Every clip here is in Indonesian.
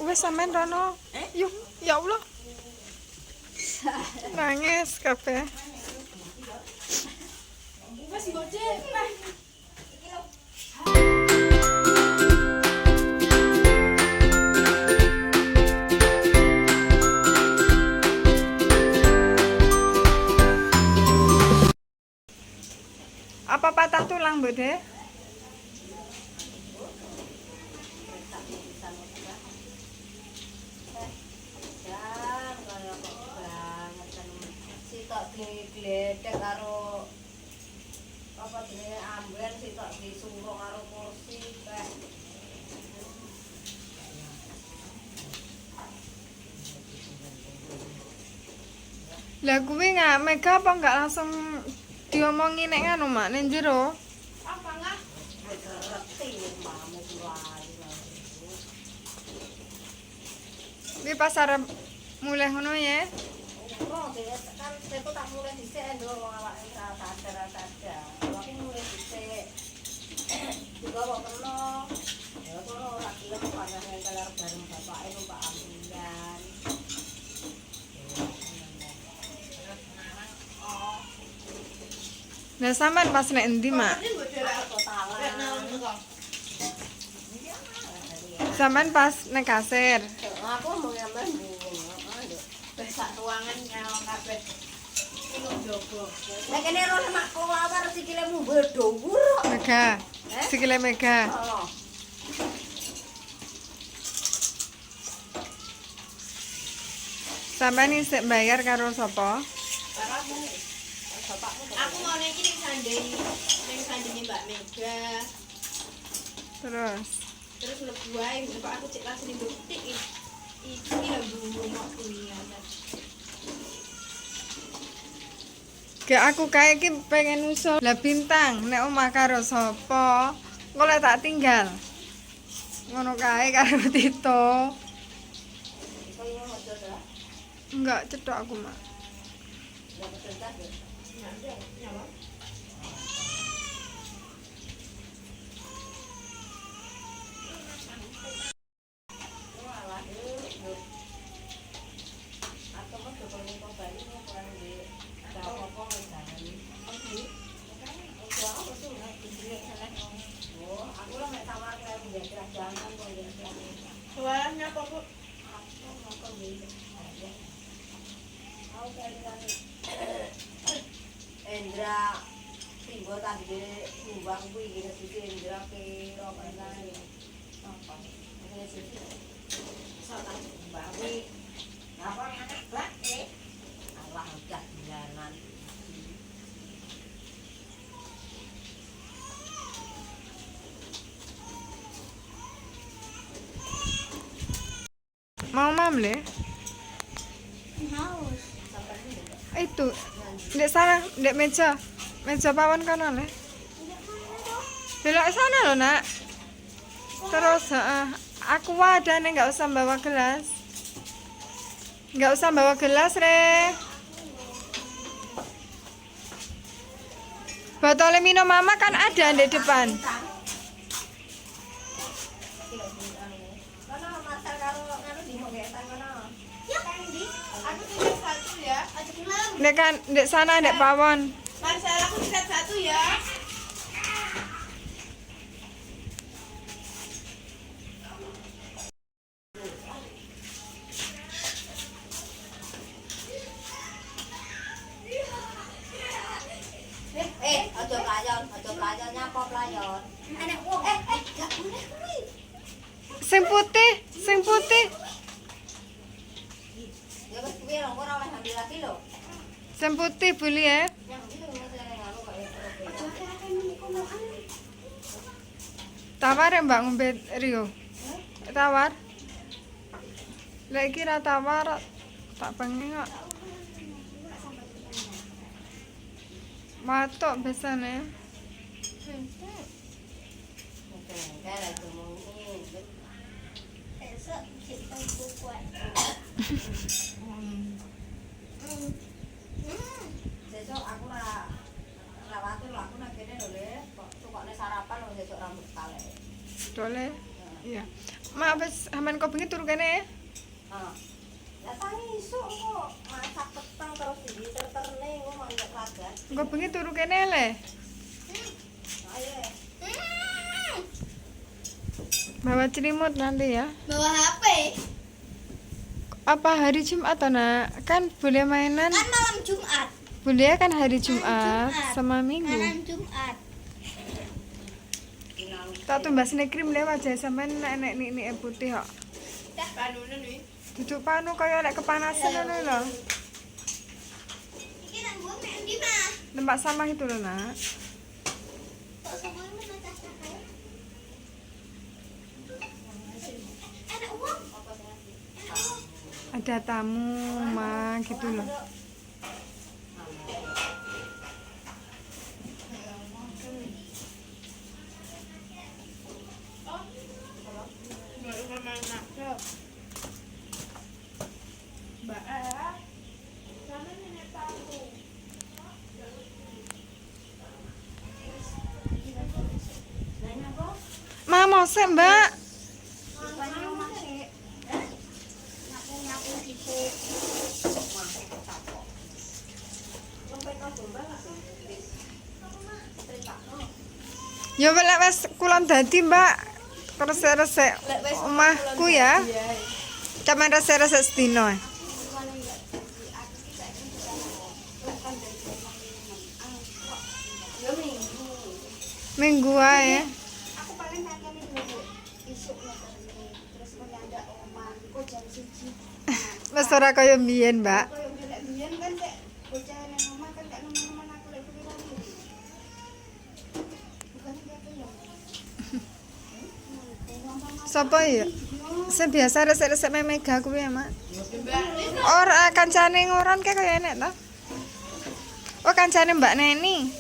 Wes sampean rono. Yuk, ya Allah. Nangis kabeh. Wes gojek. Apa patah tulang, Bu, Dek? Digledek karo apa jenenge amben sitok disuruh karo kursi teh. Lah kuwi nggak mega apa nggak langsung diomongin nek ngono mak ning jero? Apa enggak? Ngerti mamu kuwi. Kuwi pas arep mulai ngono ya. Oh, kan saya tak mulai dhisik lho wong awake sadar. Awake mulai dhisik. Juga kok kena. Ya kono lagi lek panjenengan kelar bareng bapake numpak ambulan. Nah sampean pas nek endi mak? Ini gojek Totalan. rek nang teko. Sampean pas nek kasir. Aku mau nyampe Besak ruangan nyawang kabeh. Iku njogo. nek kene rono mak kelawar sikile mumbul dhuwur. Mega. Sikile mega. Oh. Sampean isih bayar karo sapa? Bapakmu. Bapakmu. Aku mau ning iki ning sandene Mbak Mega. Terus Mlebu ae, bapak aku cek langsung nduktik iki lho Bu kok kuwi ana. aku kae iki pengen usul. Lah bintang nek omah karo sapa? Engko lek tak tinggal. Ngono kae karo Tito. Enggak cetok aku, Mak. Nyawa. Soalnya apa Bu? Endra timbul tadi nyumbang kuwi iki sisi Endra piro persen. Apa? Ini sisi. Soalnya nyumbang kuwi. Apa anak blak Allah udah bulanan. Mau mamle? Haus. Itu. Ndek sana, ndek meja. Meja pawon kono le. Belok sana lho, Nak. Terus aku wadane enggak usah bawa gelas. Enggak usah bawa gelas, Re. Botol minum mama kan ada di depan. Aku titip satu ya. Ndek kan ndek sana ndek pawon. Marcel aku titip satu ya. Aja playon nyapa playon. Anak wong gak boleh kuwi. Sing putih. Ya wis kuwi ora oleh ambil lagi lho. Sing putih beli ya. Yang itu ngono kaya. Aja kira ini kono Tawar ya Mbak ngombe Rio. Tawar. Lek kira tawar tak pengen kok. Matok biasanya. Esok kita buat. Sesuk aku rawate lho aku nang kene lho Le. Kok tukokne sarapan lho sesuk rambut kale. Dole. Iya. Mak wis sampean kok bengi turu kene. Ah. Lah tangi isuk kok masak petang terus diterterne kok mau ndak ragat. Kok bengi turu kene le. Ayo. Bawa selimut nanti ya. Bawa HP. Apa hari Jumat toh, Nak? Kan boleh mainan. Kan malam Jumat. Boleh kan hari Jumat sama Minggu. Malam Jumat. Tak tumbas krim lewat aja sampean nek nik putih kok. Dah panune nih. Duduk panu kaya lek kepanasan ngono lho. Iki nang gua nek ndi mah? Tempat sampah itu lho, Nak. Kok sama ini tas pakai? Enak uang. Enak uang. Ada tamu, Ma, gitu loh. Ma, mau sih, Mbak? Ya welek wis kulon dadi, Mbak. Resik-resik omahku ya. Cuman resik-resik sedino. Minggu ae. Aku paling tak kene dulu. Isuk terus menyanda omah. Kok jam 1. Wis ora kaya mbiyen, Mbak. Kalau yang jelek biyen kan sik bocah nang omah kan gak nemen-nemen aku lek pikiran iki. Bukan gitu ya. Sapa ya? Sing biasa resik-resik Mega kuwi ya, Mak. Ora kancane ngoran kae kaya enek ta? Oh, kancane Mbak Neni.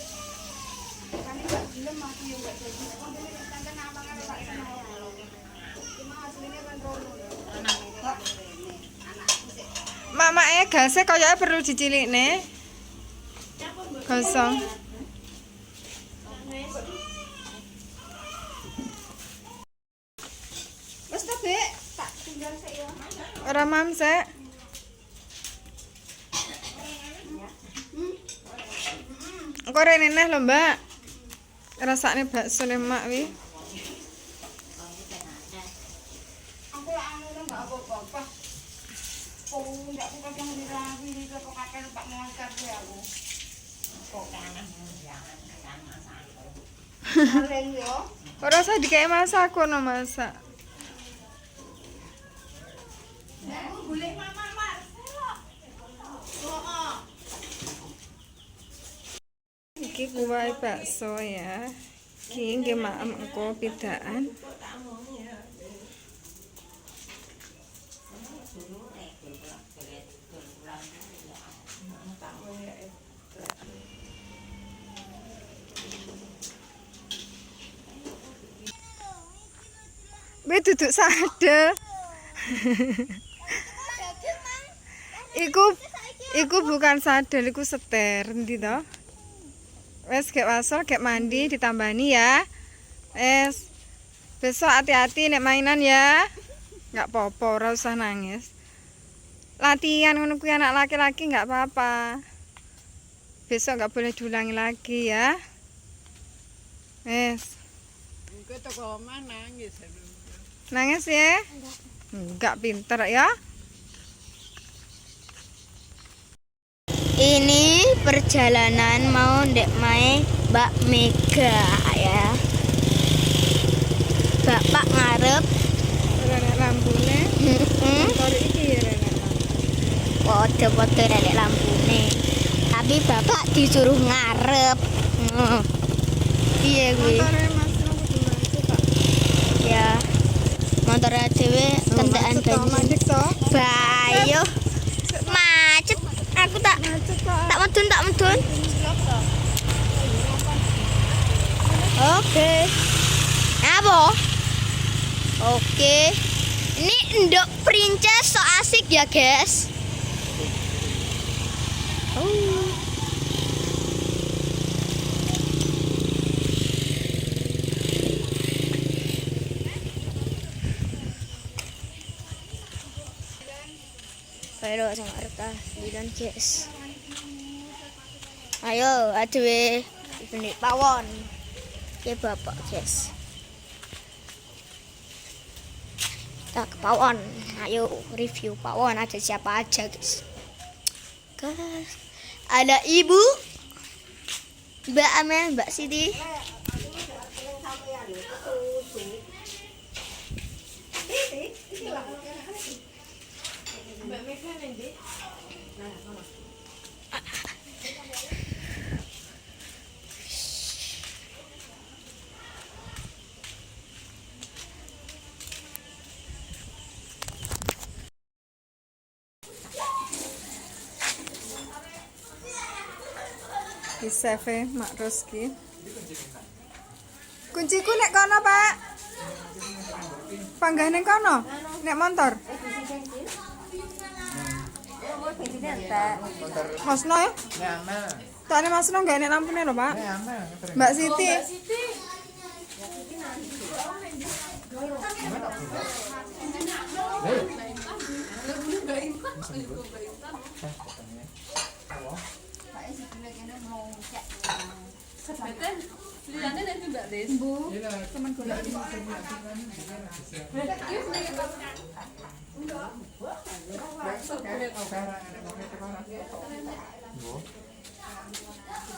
Kan gak gelem aku yo gak jadi. Kok dene kancan abang arep tak kenal. Cuma asline kan rono lho. Anakku sik. Mamake gase kaya perlu dicilikne. Gosong. Wes ta, Bek? Tak tinggal sik ya. Ora mam sek. Engko rene neh lho, Mbak. Rasane bakso ne Mak wi. Aku lak anu enggak apa-apa. Oh, enggak aku kadang dirawi iki kok kakek Pak Mongkar ya aku. Kok kanan jangan masak. Aren yo. Ora usah dikek masak kono masak. Aku golek mama Marcelo. Heeh. Iki kuwahe bakso ya. Iki nggih maem engko pidaan. Wis duduk sade. Iku bukan sadel, iku seter. Endi to? Wes gek wasol, gek mandi ditambani ya. Besok hati-hati nek mainan ya. Enggak apa-apa, ora usah nangis. Latihan ngono kuwi anak laki-laki enggak apa-apa. Besok enggak boleh diulangi lagi ya. Wes. Engko teko omah nangis. Nangis ya? Enggak pinter ya. Ini perjalanan mau ndek mae Mbak Mega ya. Bapak ngarep Renek lambune. Motor iki ya renek lampu. podo-podo nek lampune. Tapi bapak disuruh ngarep. Iya kuwi. Motore Mas no kudu macet Pak. Ya. Motor dhewe kendaraan banyu. Macet to. Bayo. Macet. Aku tak Macet Pak. tak medun. Oke. Apa? Oke. Ini ndok princess so asik ya, guys. Oh. Pero sing arep ta lidan guys. Ayo aduwe benik pawon. Oke bapak guys. Kita ke pawon. Ayo review pawon ada siapa aja guys. Guys, ada Ibu, Mbak Amel, Mbak Siti. Di save Mak Roski. Kunciku nek kono, Pak. Panggah ning kono. Nek motor. Masno ya? Tane Masno gak nek lampune lho, Pak. Mbak Siti.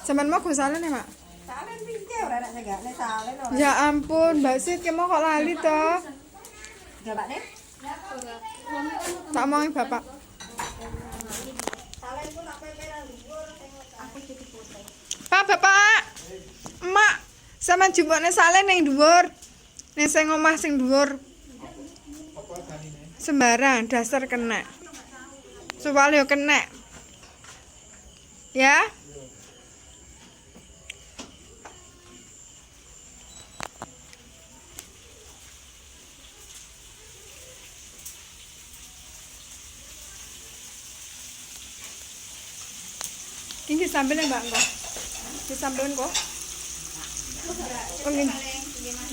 Sampeyan mau gosalen ya, Mak? Salen piye ora nek negakne salen ora. Ya ampun, Mbak Sit mau kok lali to? Gapane? Tak omongi Bapak. Salen ku tak peperan dhuwur aku jadi putih. Pak, Bapak. Emak, sampean jumpukne salen ning dhuwur. Ning sing omah sing dhuwur. Sembarang dasar kena. Soale yo kena. Ya? Ini sambelnya Mbak kok. Disambelin kok. Oke.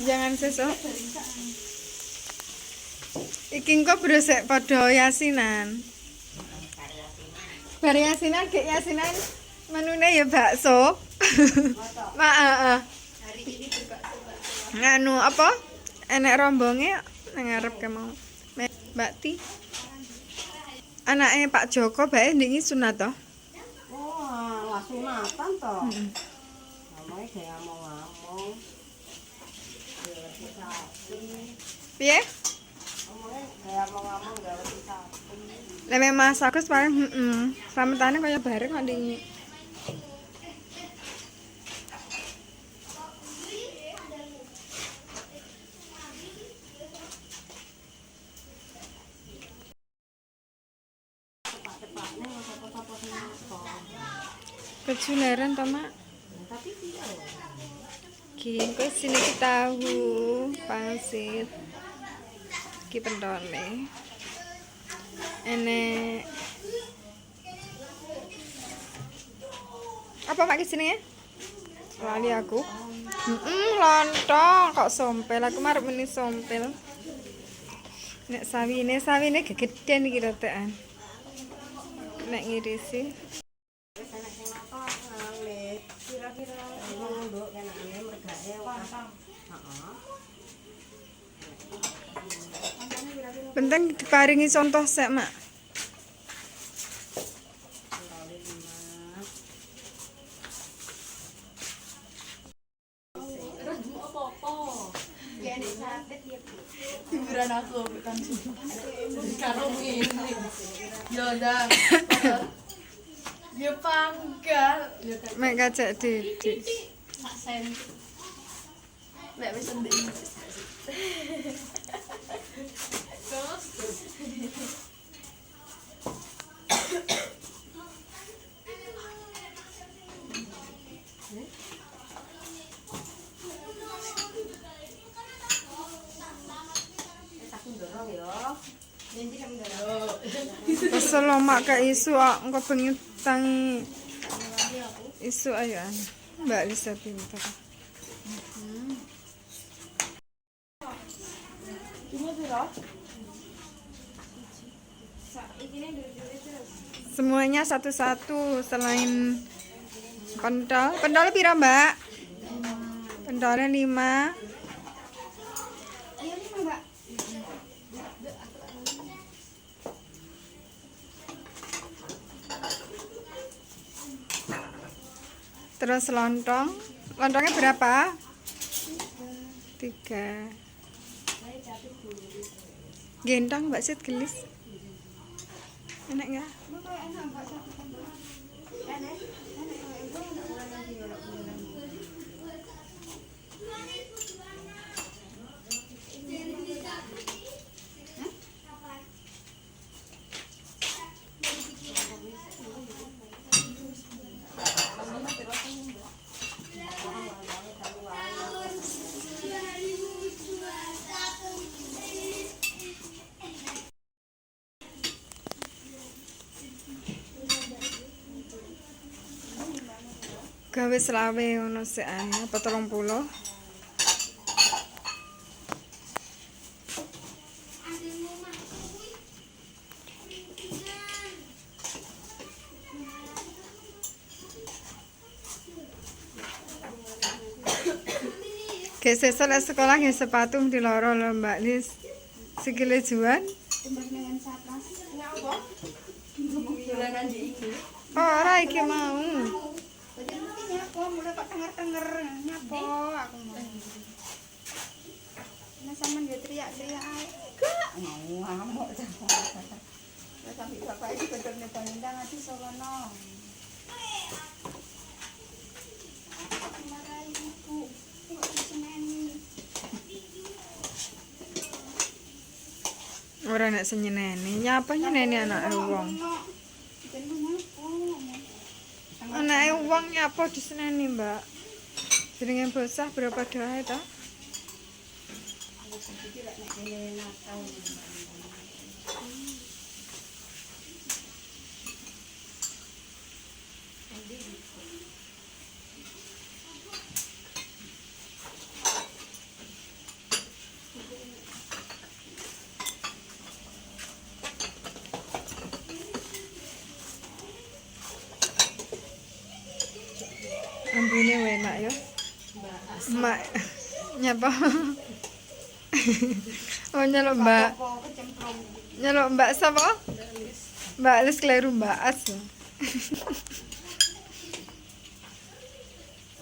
Jangan sesuk. Iki kok beresek padha yasinan. Bar yasinan gek yasinan menune ya bakso. Mak heeh. Hari ini berbakso. Nganu apa? Enek rombonge nang ngarep ke mau. Mbak Ti. Anake Pak Joko bae ndingi sunat to. Oh, lah sunatan to. Ngomongnya kayak ngomong. Piye? Ngomongnya kayak ngomong gak ngerti sapi. Lah Mas Agus paling slametane kaya bareng kok ndingi. Cepatnya apa-apa sing apa. Kejuleran to, Mak. Tapi piye? Ki kok sini ki tahu pangsit. Ki pentone. Enek apa Mak sini ya? Lali aku. Lontong kok sompel aku marep meni sompel. Nek sawine gegedan iki rotekan. Nek ngirisi Enak sing apa ngalih. Kira-kira ngunduk kenane mergane heeh. penting diparingi contoh sek Mak. Hiburan aku bukan karo ngene. Yo ndang. Yo panggal. Yo Mek kacek Didik. sak sen. Mek wis ndek. Terus Aku ndorong ya. Nanti kami ndorong. Kesel lo Mak ke isu engko bengi tangi. Isu ayo Mbak Lisa pinter. ini piro? Semuanya satu-satu selain pentol. Pentolnya pira, Mbak? Pentolnya 5. Ayo 5, Mbak. Terus lontong. Lontongnya berapa? 3. Gendang Mbak Sit gelis. Enak nggak? Mbak kayak enak, Mbak, satu tambah. Enak. Enak kalau ibu enggak boleh lagi ya, enggak boleh lagi. Gawe selawe ngono sik ae, apa 30? Kayak sesuk lek sekolah nggih sepatu di loro lho Mbak Lis. Sikile juan. Tembak dengan sapras. Ya apa? Dolanan di iki. Oh, ora iki mau. Jadi mesti nyapo, mulai kok tenger-tenger nyapo aku mau. Nah sampean dia teriak-teriak ae. Gak mau ngamuk jangan. Lah sampai bapak iki bener nendang ati solono. Marahi ibu. Kok diseneni. Ora nek senyeneni. Nyapa nyeneni anake wong? Jen nyapo. Anake wong nyapa diseneni, Mbak. Jenenge bosah berapa doae ta? Iki lek nek kene Natal. Ambune enak ya. Mbak nyapa? Oh nyelok Mbak. Apa kecemplung. Nyelok Mbak sapa? Mbak Lis kleru Mbak As.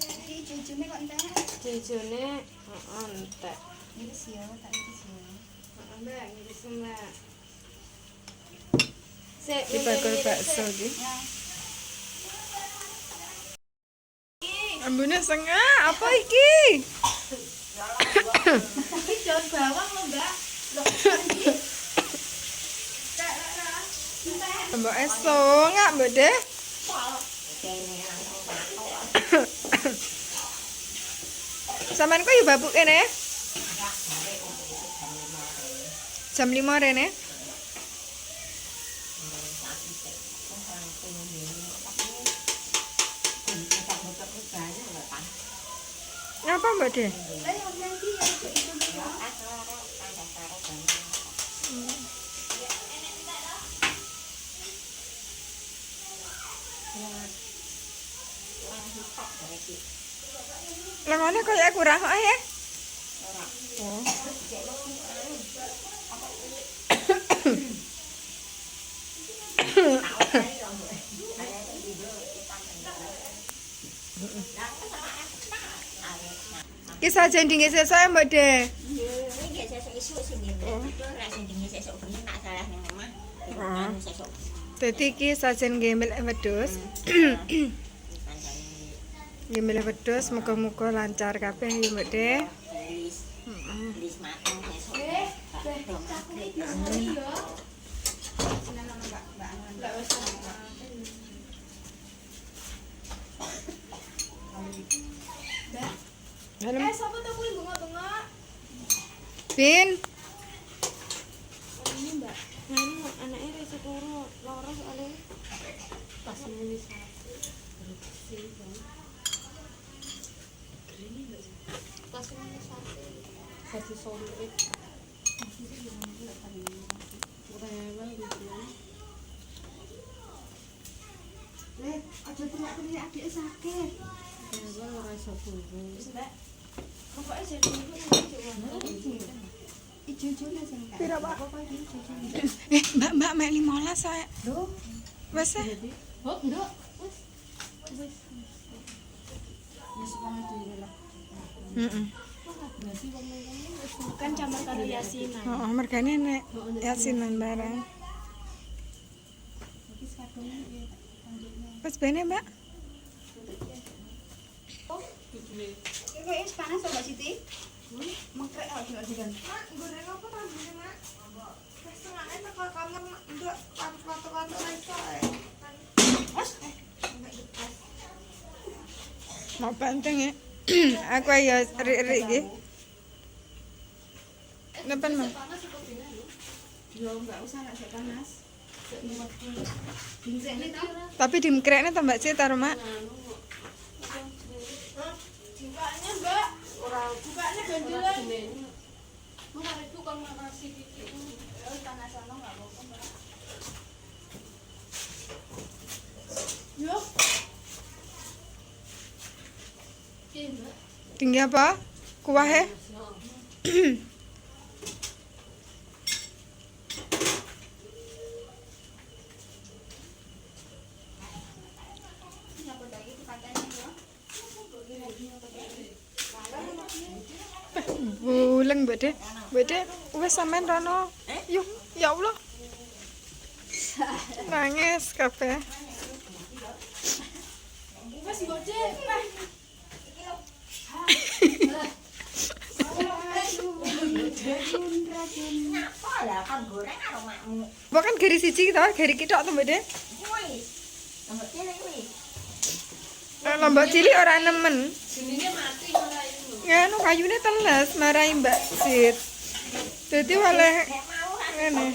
Iki jujune kok entek. Jujune entek. Iki sih ya, tak iki sih ya. Mbak, ngiris Mbak. Sik, Iki bakul bakso iki. Ya. Ambune sengah, apa iki? Tapi daun bawang lho, Mbak. Loh, Mbak eso ngak Mbak Deh. Sampeyan kok ya babuk kene? Jam 5 rene. Apa Mbak Deh? lah yang nanti ya itu dulu. Lengone koyo kurang kok ya. Oh. Kisah jendinge sesuk ya Mbak Deh. Iki sesuk isuk sing ngene. Ora sing dingi sesuk bengi nak salah ning omah. Oh. Sesuk. Dadi iki sajen gembel wedhus. Gembel wedhus muga-muga lancar kabeh ya Mbak Deh. Lis mateng sesuk. Halo. Sapa to kuwi bengok-bengok? Bin. Ini Mbak. Nah, ini anaknya rasa turu, loro soalnya pas nulis pas nulis satu solid. Udah emang gitu. Aja teriak-teriak adik sakit. Gue ora iso turu. Wis Mbak. Pokoknya jadi ibu Ijo-ijone sing tak. Pira, Pak? Apa iki ijo-ijone? Mbak mek 15 saya. Lho, Wes ya? oh, nduk. Wis. Wis. Wis banget dhewe lah. Heeh. Kan campur karo yasinan. Heeh, mergane nek yasinan barang. Iki kadung iki lanjutnya. Wes bene, Mbak. Iki kok wis panas to Mbak Siti? Mengkrek kok digan. Mak, goreng apa rambutnya, Mak? Wes tengahnya teko kamar, Mak. Nduk, foto-foto iso ae. Wes. Mau banteng ya? Aku ya rik-rik iki. Napa, Mak? Yo enggak usah nek sik panas. Sik mumet. Dincekne to. Tapi dimkrekne to Mbak Ci taruh Mak. Bukanya, Mbak. Ora bukanya ganjelan. Ora itu kan nasi iki. Panas ana enggak apa-apa, Mbak. Yo. Tinggi apa? Kuah ya? Nyapa lagi dipateni yo. Buleng Mbak De. Mbak De, wes sampean rono. Yuk, ya Allah. Nangis kabeh. Wes gede. Ngapa lah kan goreng karo makmu. Bukan gari siji to, gari kitok to Mbak De. Wis. Mbak cilik kuwi. Lombok cilik ora nemen. Jenenge mati ora itu. Nganu kayune teles marai Mbak Sit. Dadi oleh Nek mau kan ngene.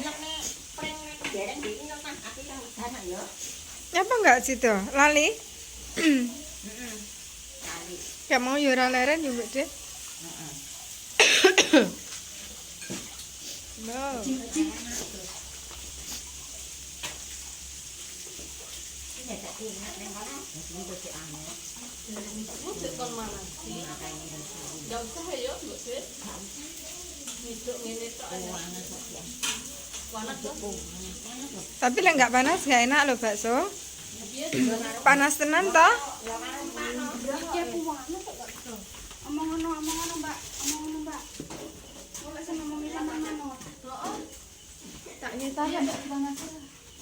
pring dereng iki kan aku kan dana ya. Apa enggak situ? Lali? Heeh. Kali. Gak mau ya ora leren ya Mbak De. Heeh. No. Ini tak ingat ning kono. Ini dadi angel. Mesti kon mana sih? Enggak usah ya, Mbak Sih. Miduk ngene tok ae. Panas tuh. Tapi lek enggak panas enggak enak loh bakso. Piye juga Panas tenan toh? Omong ngono, Mbak. Omong ngono, Mbak. Kok sing ngomongi lanang ngono. Tak nyetane panas.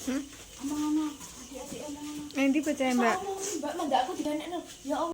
Hmm? Omong ngono, adik-adik omong ngono. Nanti percaya Mbak. Mbak, mangga aku diganekno. Ya Allah.